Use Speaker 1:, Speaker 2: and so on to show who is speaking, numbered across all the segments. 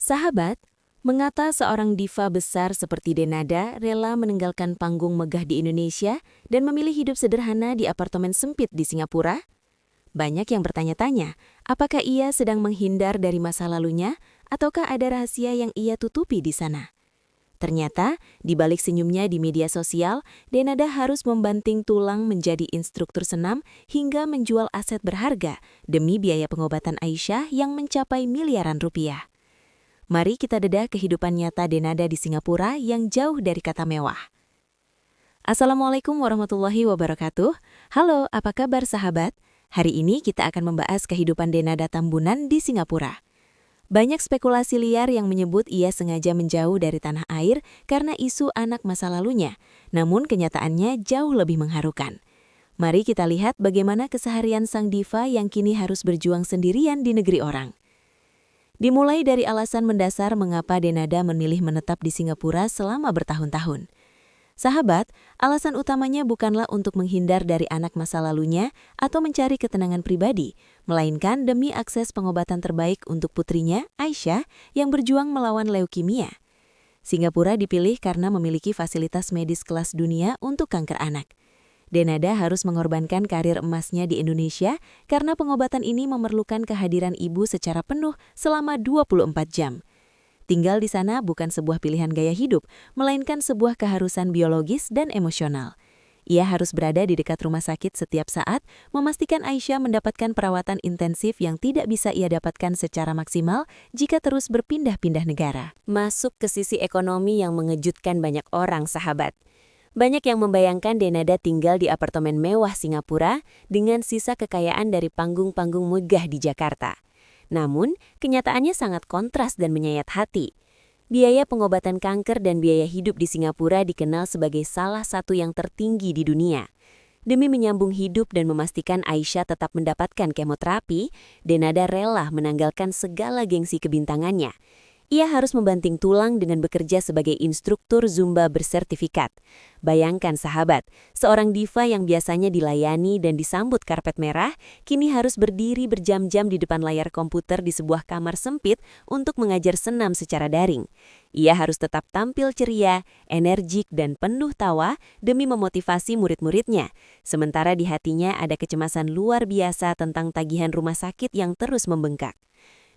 Speaker 1: Sahabat, mengapa seorang diva besar seperti Denada rela meninggalkan panggung megah di Indonesia dan memilih hidup sederhana di apartemen sempit di Singapura? Banyak yang bertanya-tanya, apakah ia sedang menghindar dari masa lalunya ataukah ada rahasia yang ia tutupi di sana? Ternyata, di balik senyumnya di media sosial, Denada harus membanting tulang menjadi instruktur senam hingga menjual aset berharga demi biaya pengobatan Aisyah yang mencapai miliaran rupiah. Mari kita bedah kehidupan nyata Denada di Singapura yang jauh dari kata mewah. Assalamualaikum warahmatullahi wabarakatuh. Halo, apa kabar sahabat? Hari ini kita akan membahas kehidupan Denada Tambunan di Singapura. Banyak spekulasi liar yang menyebut ia sengaja menjauh dari tanah air karena isu anak masa lalunya, namun kenyataannya jauh lebih mengharukan. Mari kita lihat bagaimana keseharian sang diva yang kini harus berjuang sendirian di negeri orang. Dimulai dari alasan mendasar mengapa Denada memilih menetap di Singapura selama bertahun-tahun. Sahabat, alasan utamanya bukanlah untuk menghindar dari anak masa lalunya atau mencari ketenangan pribadi, melainkan demi akses pengobatan terbaik untuk putrinya, Aisyah, yang berjuang melawan leukemia. Singapura dipilih karena memiliki fasilitas medis kelas dunia untuk kanker anak. Denada harus mengorbankan karir emasnya di Indonesia karena pengobatan ini memerlukan kehadiran ibu secara penuh selama 24 jam. Tinggal di sana bukan sebuah pilihan gaya hidup, melainkan sebuah keharusan biologis dan emosional. Ia harus berada di dekat rumah sakit setiap saat, memastikan Aisyah mendapatkan perawatan intensif yang tidak bisa ia dapatkan secara maksimal jika terus berpindah-pindah negara. Masuk ke sisi ekonomi yang mengejutkan banyak orang, sahabat. Banyak yang membayangkan Denada tinggal di apartemen mewah Singapura dengan sisa kekayaan dari panggung-panggung megah di Jakarta. Namun, kenyataannya sangat kontras dan menyayat hati. Biaya pengobatan kanker dan biaya hidup di Singapura dikenal sebagai salah satu yang tertinggi di dunia. Demi menyambung hidup dan memastikan Aisyah tetap mendapatkan kemoterapi, Denada rela menanggalkan segala gengsi kebintangannya. Ia harus membanting tulang dengan bekerja sebagai instruktur Zumba bersertifikat. Bayangkan sahabat, seorang diva yang biasanya dilayani dan disambut karpet merah, kini harus berdiri berjam-jam di depan layar komputer di sebuah kamar sempit untuk mengajar senam secara daring. Ia harus tetap tampil ceria, energik, dan penuh tawa demi memotivasi murid-muridnya. Sementara di hatinya ada kecemasan luar biasa tentang tagihan rumah sakit yang terus membengkak.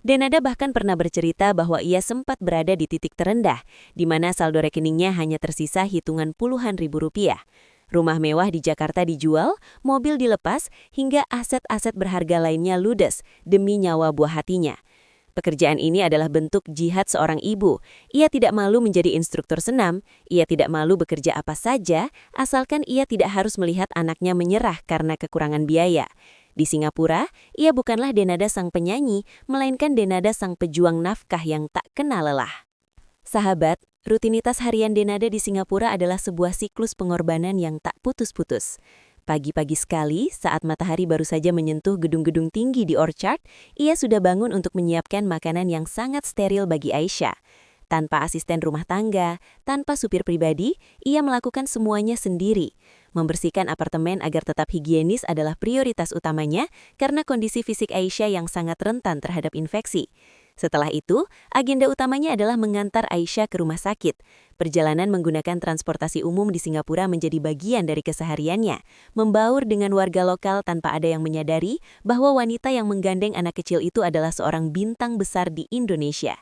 Speaker 1: Denada bahkan pernah bercerita bahwa ia sempat berada di titik terendah, di mana saldo rekeningnya hanya tersisa hitungan puluhan ribu rupiah. Rumah mewah di Jakarta dijual, mobil dilepas, hingga aset-aset berharga lainnya ludes demi nyawa buah hatinya. Pekerjaan ini adalah bentuk jihad seorang ibu. Ia tidak malu menjadi instruktur senam, ia tidak malu bekerja apa saja, asalkan ia tidak harus melihat anaknya menyerah karena kekurangan biaya. Di Singapura, ia bukanlah Denada sang penyanyi, melainkan Denada sang pejuang nafkah yang tak kenal lelah. Sahabat, rutinitas harian Denada di Singapura adalah sebuah siklus pengorbanan yang tak putus-putus. Pagi-pagi sekali, saat matahari baru saja menyentuh gedung-gedung tinggi di Orchard, ia sudah bangun untuk menyiapkan makanan yang sangat steril bagi Aisyah. Tanpa asisten rumah tangga, tanpa supir pribadi, ia melakukan semuanya sendiri. Membersihkan apartemen agar tetap higienis adalah prioritas utamanya karena kondisi fisik Aisyah yang sangat rentan terhadap infeksi. Setelah itu, agenda utamanya adalah mengantar Aisyah ke rumah sakit. Perjalanan menggunakan transportasi umum di Singapura menjadi bagian dari kesehariannya, membaur dengan warga lokal tanpa ada yang menyadari bahwa wanita yang menggandeng anak kecil itu adalah seorang bintang besar di Indonesia.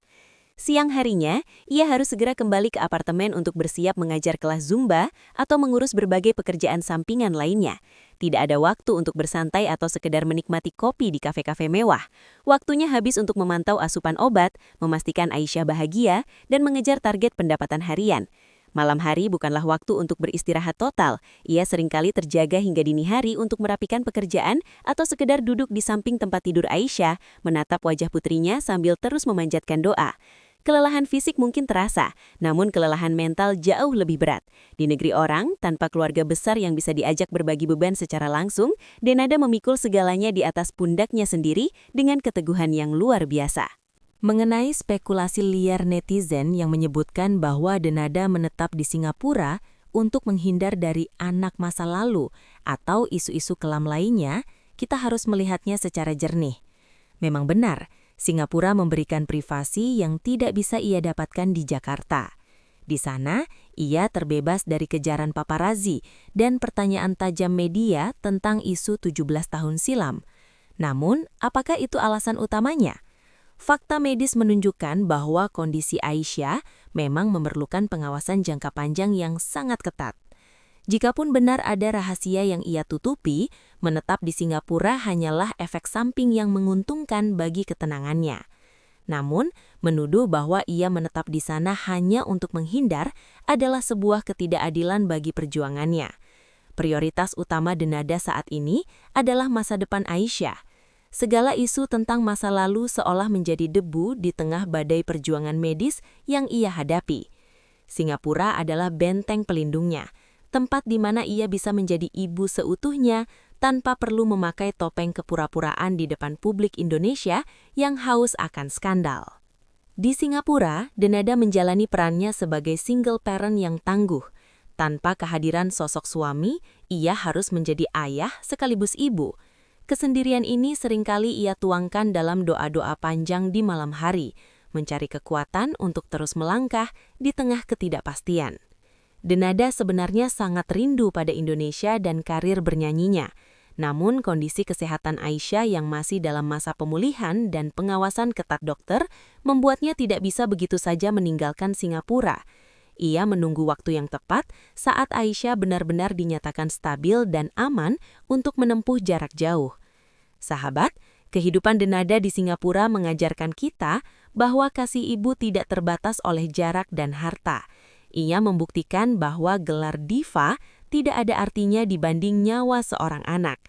Speaker 1: Siang harinya, ia harus segera kembali ke apartemen untuk bersiap mengajar kelas Zumba atau mengurus berbagai pekerjaan sampingan lainnya. Tidak ada waktu untuk bersantai atau sekedar menikmati kopi di kafe-kafe mewah. Waktunya habis untuk memantau asupan obat, memastikan Aisyah bahagia, dan mengejar target pendapatan harian. Malam hari bukanlah waktu untuk beristirahat total. Ia seringkali terjaga hingga dini hari untuk merapikan pekerjaan atau sekedar duduk di samping tempat tidur Aisyah, menatap wajah putrinya sambil terus memanjatkan doa. Kelelahan fisik mungkin terasa, namun kelelahan mental jauh lebih berat. Di negeri orang, tanpa keluarga besar yang bisa diajak berbagi beban secara langsung, Denada memikul segalanya di atas pundaknya sendiri dengan keteguhan yang luar biasa. Mengenai spekulasi liar netizen yang menyebutkan bahwa Denada menetap di Singapura untuk menghindar dari anak masa lalu atau isu-isu kelam lainnya, kita harus melihatnya secara jernih. Memang benar, Singapura memberikan privasi yang tidak bisa ia dapatkan di Jakarta. Di sana, ia terbebas dari kejaran paparazzi dan pertanyaan tajam media tentang isu 17 tahun silam. Namun, apakah itu alasan utamanya? Fakta medis menunjukkan bahwa kondisi Aisyah memang memerlukan pengawasan jangka panjang yang sangat ketat. Jikapun benar ada rahasia yang ia tutupi, menetap di Singapura hanyalah efek samping yang menguntungkan bagi ketenangannya. Namun, menuduh bahwa ia menetap di sana hanya untuk menghindar adalah sebuah ketidakadilan bagi perjuangannya. Prioritas utama Denada saat ini adalah masa depan Aisyah. Segala isu tentang masa lalu seolah menjadi debu di tengah badai perjuangan medis yang ia hadapi. Singapura adalah benteng pelindungnya, tempat di mana ia bisa menjadi ibu seutuhnya tanpa perlu memakai topeng kepura-puraan di depan publik Indonesia yang haus akan skandal. Di Singapura, Denada menjalani perannya sebagai single parent yang tangguh. Tanpa kehadiran sosok suami, ia harus menjadi ayah sekaligus ibu. Kesendirian ini seringkali ia tuangkan dalam doa-doa panjang di malam hari, mencari kekuatan untuk terus melangkah di tengah ketidakpastian. Denada sebenarnya sangat rindu pada Indonesia dan karir bernyanyinya. Namun kondisi kesehatan Aisyah yang masih dalam masa pemulihan dan pengawasan ketat dokter membuatnya tidak bisa begitu saja meninggalkan Singapura. Ia menunggu waktu yang tepat saat Aisyah benar-benar dinyatakan stabil dan aman untuk menempuh jarak jauh. Sahabat, kehidupan Denada di Singapura mengajarkan kita bahwa kasih ibu tidak terbatas oleh jarak dan harta. Ia membuktikan bahwa gelar diva tidak ada artinya dibanding nyawa seorang anak.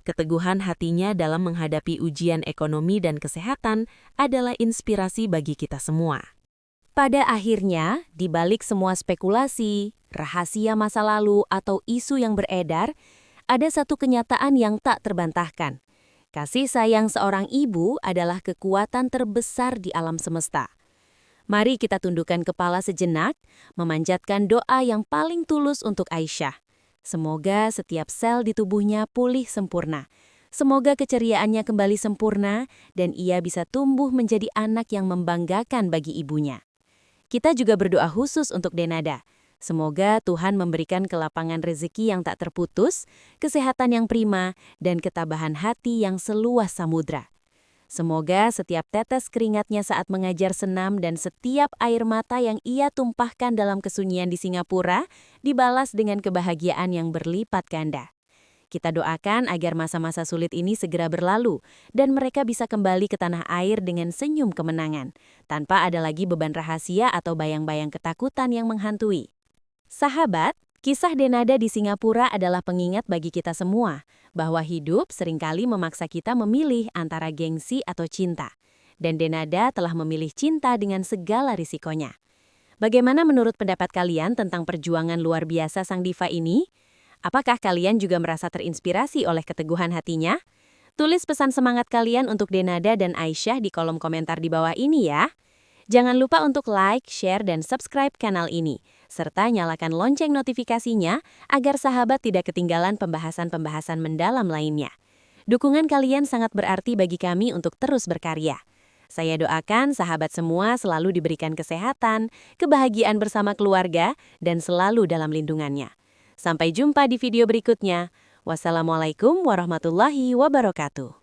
Speaker 1: Keteguhan hatinya dalam menghadapi ujian ekonomi dan kesehatan adalah inspirasi bagi kita semua. Pada akhirnya, di balik semua spekulasi, rahasia masa lalu, atau isu yang beredar, ada satu kenyataan yang tak terbantahkan. Kasih sayang seorang ibu adalah kekuatan terbesar di alam semesta. Mari kita tundukkan kepala sejenak, memanjatkan doa yang paling tulus untuk Aisyah. Semoga setiap sel di tubuhnya pulih sempurna. Semoga keceriaannya kembali sempurna dan ia bisa tumbuh menjadi anak yang membanggakan bagi ibunya. Kita juga berdoa khusus untuk Denada. Semoga Tuhan memberikan kelapangan rezeki yang tak terputus, kesehatan yang prima, dan ketabahan hati yang seluas samudra. Semoga setiap tetes keringatnya saat mengajar senam dan setiap air mata yang ia tumpahkan dalam kesunyian di Singapura dibalas dengan kebahagiaan yang berlipat ganda. Kita doakan agar masa-masa sulit ini segera berlalu dan mereka bisa kembali ke tanah air dengan senyum kemenangan, tanpa ada lagi beban rahasia atau bayang-bayang ketakutan yang menghantui. Sahabat, kisah Denada di Singapura adalah pengingat bagi kita semua bahwa hidup seringkali memaksa kita memilih antara gengsi atau cinta. Dan Denada telah memilih cinta dengan segala risikonya. Bagaimana menurut pendapat kalian tentang perjuangan luar biasa sang diva ini? Apakah kalian juga merasa terinspirasi oleh keteguhan hatinya? Tulis pesan semangat kalian untuk Denada dan Aisyah di kolom komentar di bawah ini ya. Jangan lupa untuk like, share, dan subscribe kanal ini, serta nyalakan lonceng notifikasinya agar sahabat tidak ketinggalan pembahasan-pembahasan mendalam lainnya. Dukungan kalian sangat berarti bagi kami untuk terus berkarya. Saya doakan sahabat semua selalu diberikan kesehatan, kebahagiaan bersama keluarga, dan selalu dalam lindungannya. Sampai jumpa di video berikutnya. Wassalamualaikum warahmatullahi wabarakatuh.